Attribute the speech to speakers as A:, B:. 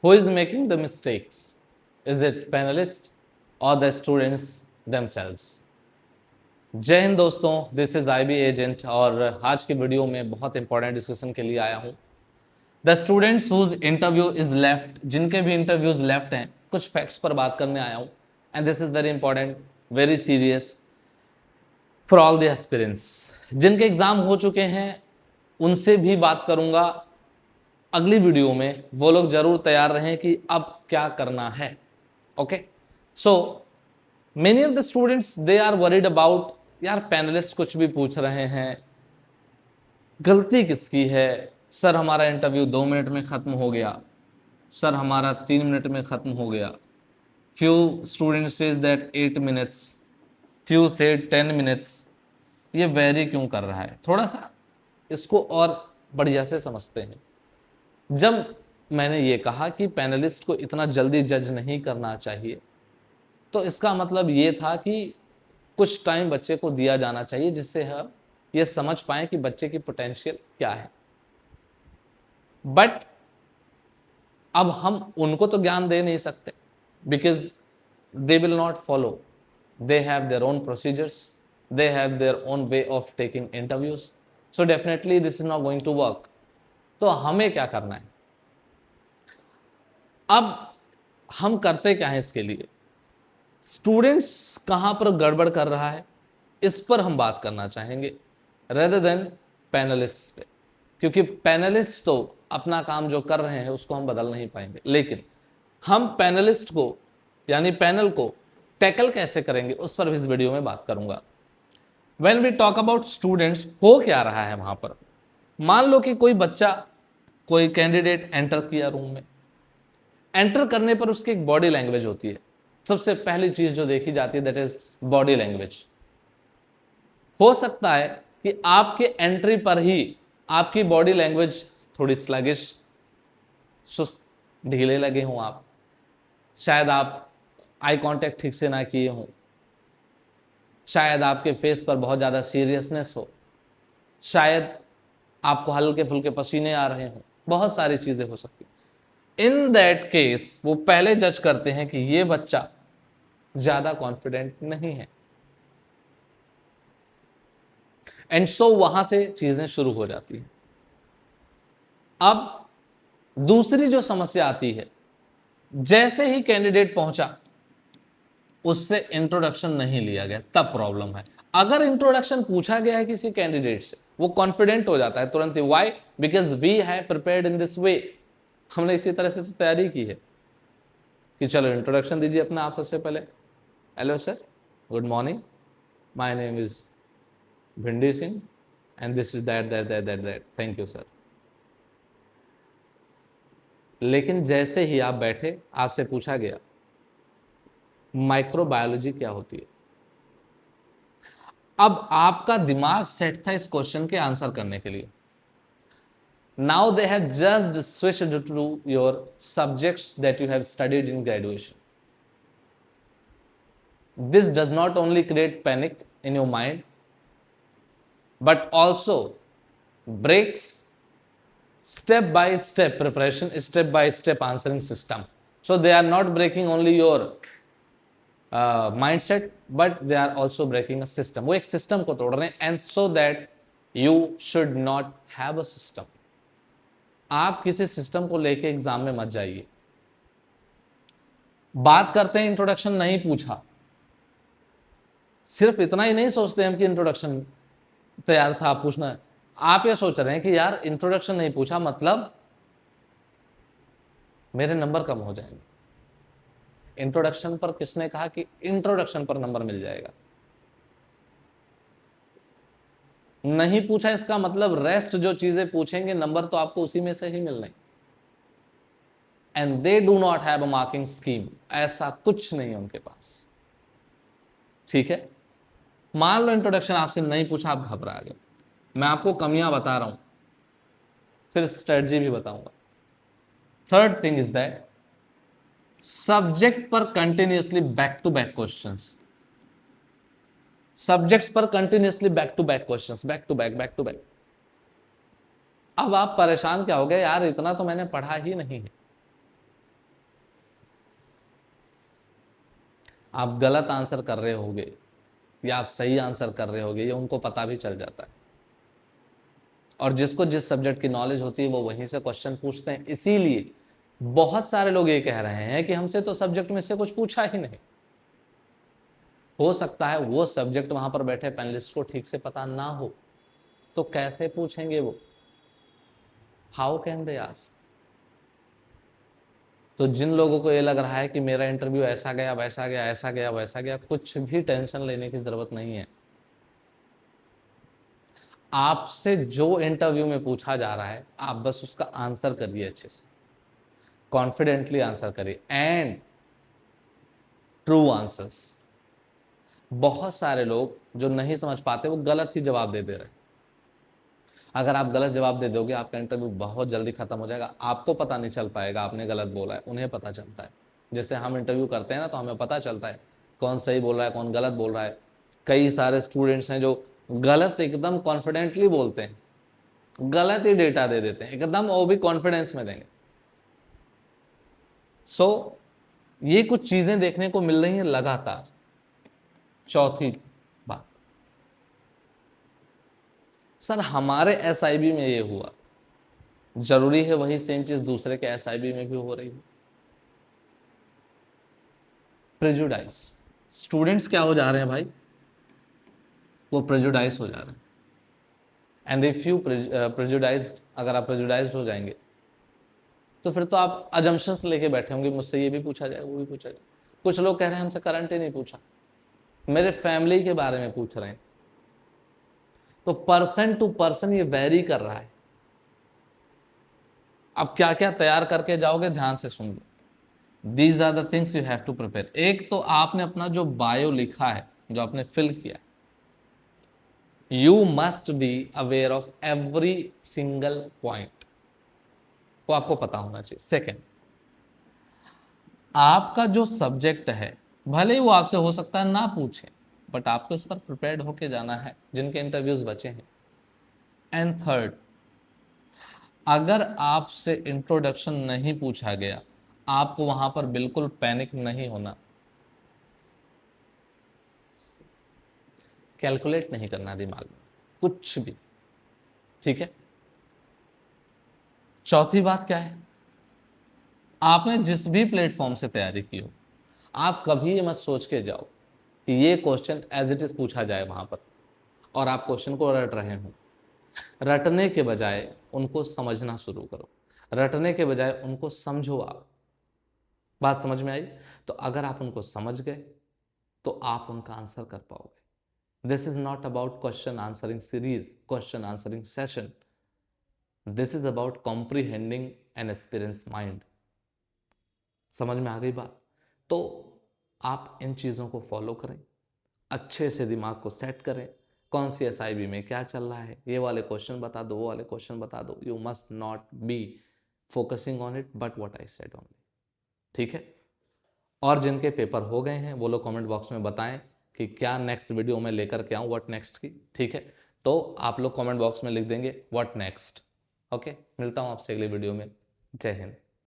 A: Who is making the mistakes? Is it panelists or the students themselves? जय हिंद दोस्तों, this is IB agent और आज की video में बहुत इंपॉर्टेंट डिस्कशन के लिए आया हूं। The students whose interview is left, जिनके भी इंटरव्यूज लेफ्ट हैं, कुछ फैक्ट्स पर बात करने आया हूं and this is very important, very serious for all the aspirants. जिनके एग्जाम हो चुके हैं उनसे भी बात करूंगा अगली वीडियो में, वो लोग जरूर तैयार रहें कि अब क्या करना है। Okay, so many of the students they are worried about, यार पैनलिस्ट कुछ भी पूछ रहे हैं, गलती किसकी है? सर हमारा इंटरव्यू 2 मिनट में खत्म हो गया, सर हमारा 3 मिनट में खत्म हो गया। Few students says that 8 minutes, few said 10 minutes. ये वेरी क्यों कर रहा है? थोड़ा सा इसको और बढ़िया से समझते हैं। जब मैंने ये कहा कि पैनलिस्ट को इतना जल्दी जज नहीं करना चाहिए, तो इसका मतलब ये था कि कुछ टाइम बच्चे को दिया जाना चाहिए जिससे हम ये समझ पाए कि बच्चे की पोटेंशियल क्या है। बट अब हम उनको तो ज्ञान दे नहीं सकते, because they will not follow, they have their own procedures, they have their own way of taking interviews, so definitely this is not going to work. तो हमें क्या करना है? अब हम करते क्या है इसके लिए? स्टूडेंट्स कहां पर गड़बड़ कर रहा है इस पर हम बात करना चाहेंगे रेदर देन पैनलिस्ट पे, क्योंकि पैनलिस्ट तो अपना काम जो कर रहे हैं उसको हम बदल नहीं पाएंगे, लेकिन हम पैनलिस्ट को यानी पैनल को टैकल कैसे करेंगे उस पर भी इस वीडियो में बात करूंगा। When we talk about students, हो क्या रहा है वहां पर? मान लो कि कोई बच्चा, कोई कैंडिडेट एंटर किया रूम में। एंटर करने पर उसकी एक बॉडी लैंग्वेज होती है। सबसे पहली चीज जो देखी जाती है दैट इज बॉडी लैंग्वेज। हो सकता है कि आपके एंट्री पर ही आपकी बॉडी लैंग्वेज थोड़ी स्लगिश, सुस्त, ढीले लगे हों आप, शायद आप आई कांटेक्ट ठीक से ना किए हों, शायद आपके फेस पर बहुत ज्यादा सीरियसनेस हो, शायद आपको हल्के फुल्के पसीने आ रहे हों, बहुत सारी चीजें हो सकती। इन दैट केस वो पहले जज करते हैं कि ये बच्चा ज्यादा कॉन्फिडेंट नहीं है, एंड सो वहां से चीजें शुरू हो जाती हैं। अब दूसरी जो समस्या आती है, जैसे ही कैंडिडेट पहुंचा उससे इंट्रोडक्शन नहीं लिया गया, तब प्रॉब्लम है। अगर इंट्रोडक्शन पूछा गया है किसी कैंडिडेट से, वो कॉन्फिडेंट हो जाता है तुरंत ही। Why? Because we have prepared in this way. हमने इसी तरह से तो तैयारी की है कि चलो इंट्रोडक्शन दीजिए अपना आप सबसे पहले। Hello sir, good morning, my name is Bhindi Singh and this is that that that that that, thank you sir. लेकिन जैसे ही आप बैठे, आपसे पूछा गया माइक्रोबायोलॉजी क्या होती है। अब आपका दिमाग सेट था इस क्वेश्चन के आंसर करने के लिए। Now they have just switched to your subjects that you have studied in graduation. This does not only create panic in your mind, but also breaks step by step preparation, step by step answering system. So they are not breaking only your mindset, but they are also breaking a system. वो एक system को तोड़ रहे हैं, and so that you should not have a system. आप किसी system को लेके एग्जाम में मत जाइए। बात करते हैं इंट्रोडक्शन नहीं पूछा, सिर्फ इतना ही नहीं सोचते हम कि इंट्रोडक्शन तैयार था पूछना। आप ये सोच रहे हैं कि यार इंट्रोडक्शन नहीं पूछा मतलब मेरे नंबर कम हो जाएंगे। इंट्रोडक्शन पर किसने कहा कि इंट्रोडक्शन पर नंबर मिल जाएगा? नहीं पूछा इसका मतलब रेस्ट जो चीजें पूछेंगे नंबर तो आपको उसी में से ही मिलने। And they do not have a marking scheme, ऐसा कुछ नहीं है उनके पास। ठीक है, मान लो इंट्रोडक्शन आपसे नहीं पूछा, आप घबरा गए। मैं आपको कमियां बता रहा हूं, फिर स्ट्रेटजी भी बताऊंगा। Third thing is that subject पर continuously back to back questions. Subjects पर continuously back to back questions, back to back, back to back. अब आप परेशान क्या हो गए, यार इतना तो मैंने पढ़ा ही नहीं है। आप गलत आंसर कर रहे होगे या आप सही आंसर कर रहे होगे, ये उनको पता भी चल जाता है। और जिसको जिस सब्जेक्ट की नॉलेज होती है वो वहीं से क्वेश्चन पूछते हैं। इसीलिए बहुत सारे लोग ये कह रहे हैं कि हमसे तो सब्जेक्ट में से कुछ पूछा ही नहीं। हो सकता है वो सब्जेक्ट वहां पर बैठे पैनलिस्ट को ठीक से पता ना हो, तो कैसे पूछेंगे वो? How can they ask? तो जिन लोगों को ये लग रहा है कि मेरा इंटरव्यू ऐसा गया, वैसा गया, ऐसा गया, वैसा गया, कुछ भी टेंशन लेने की जरूरत नहीं है। आपसे जो इंटरव्यू में पूछा जा रहा है आप बस उसका आंसर करिए, अच्छे से कॉन्फिडेंटली आंसर करिए एंड ट्रू आंसर्स। बहुत सारे लोग जो नहीं समझ पाते वो गलत ही जवाब दे रहे हैं। अगर आप गलत जवाब दे दोगे आपका इंटरव्यू बहुत जल्दी खत्म हो जाएगा, आपको पता नहीं चल पाएगा आपने गलत बोला है, उन्हें पता चलता है। जैसे हम इंटरव्यू करते हैं ना, तो हमें पता चलता है कौन सही बोल रहा है, कौन गलत बोल रहा है। कई सारे स्टूडेंट्स हैं जो गलत एकदम कॉन्फिडेंटली बोलते हैं, गलत ही डेटा दे देते हैं एकदम, वो भी कॉन्फिडेंस में देंगे। ये कुछ चीजें देखने को मिल रही हैं लगातार। चौथी बात, सर हमारे एसआईबी में ये हुआ, जरूरी है वही सेम चीज दूसरे के एसआईबी में भी हो रही है? प्रेजुडाइज। स्टूडेंट्स क्या हो जा रहे हैं भाई? वो प्रेजुडाइज हो जा रहे हैं। एंड इफ यू प्रेजुडाइज्ड, अगर आप प्रेजुडाइज्ड हो जाएंगे तो फिर तो आप अजम्पशंस लेके बैठे होंगे, मुझसे ये भी पूछा जाए, वो भी पूछा जाए। कुछ लोग कह रहे हैं हमसे करंट ही नहीं पूछा, मेरे फैमिली के बारे में पूछ रहे हैं। तो पर्सन टू पर्सन ये वेरी कर रहा है। अब क्या क्या तैयार करके जाओगे, ध्यान से सुन लो। These are the things you have to prepare. एक तो आपने अपना जो बायो लिखा है, जो आपने फिल किया, you must be aware of every single point, वो आपको पता होना चाहिए। सेकेंड, आपका जो सब्जेक्ट है, भले ही वो आपसे हो सकता है ना पूछे, बट आपको इस पर प्रिपेयर्ड होके जाना है, जिनके इंटरव्यूज बचे हैं। एंड थर्ड, अगर आपसे इंट्रोडक्शन नहीं पूछा गया, आपको वहां पर बिल्कुल पैनिक नहीं होना, कैलकुलेट नहीं करना दिमाग में कुछ भी, ठीक है? चौथी बात क्या है, आपने जिस भी प्लेटफॉर्म से तैयारी की हो, आप कभी ये मत सोच के जाओ कि ये क्वेश्चन एज इट इज पूछा जाए वहां पर और आप क्वेश्चन को रट रहे हो। रटने के बजाय उनको समझना शुरू करो, रटने के बजाय उनको समझो। आप बात समझ में आई? तो अगर आप उनको समझ गए तो आप उनका आंसर कर पाओगे। This is not about question answering series, question answering session, this is about comprehending an experience mind. समझ में आ गई बात? तो आप इन चीज़ों को फॉलो करें, अच्छे से दिमाग को सेट करें, कौन सी एसआईबी में क्या चल रहा है, ये वाले क्वेश्चन बता दो, वो वाले क्वेश्चन बता दो। You must not be focusing on it but what I said only, ठीक है? और जिनके पेपर हो गए हैं वो लोग कमेंट बॉक्स में बताएं कि क्या नेक्स्ट वीडियो में लेकर के आऊँ, व्हाट नेक्स्ट की, ठीक है? तो आप लोग कमेंट बॉक्स में लिख देंगे व्हाट नेक्स्ट। ओके, मिलता हूँ आपसे अगली वीडियो में। जय हिंद।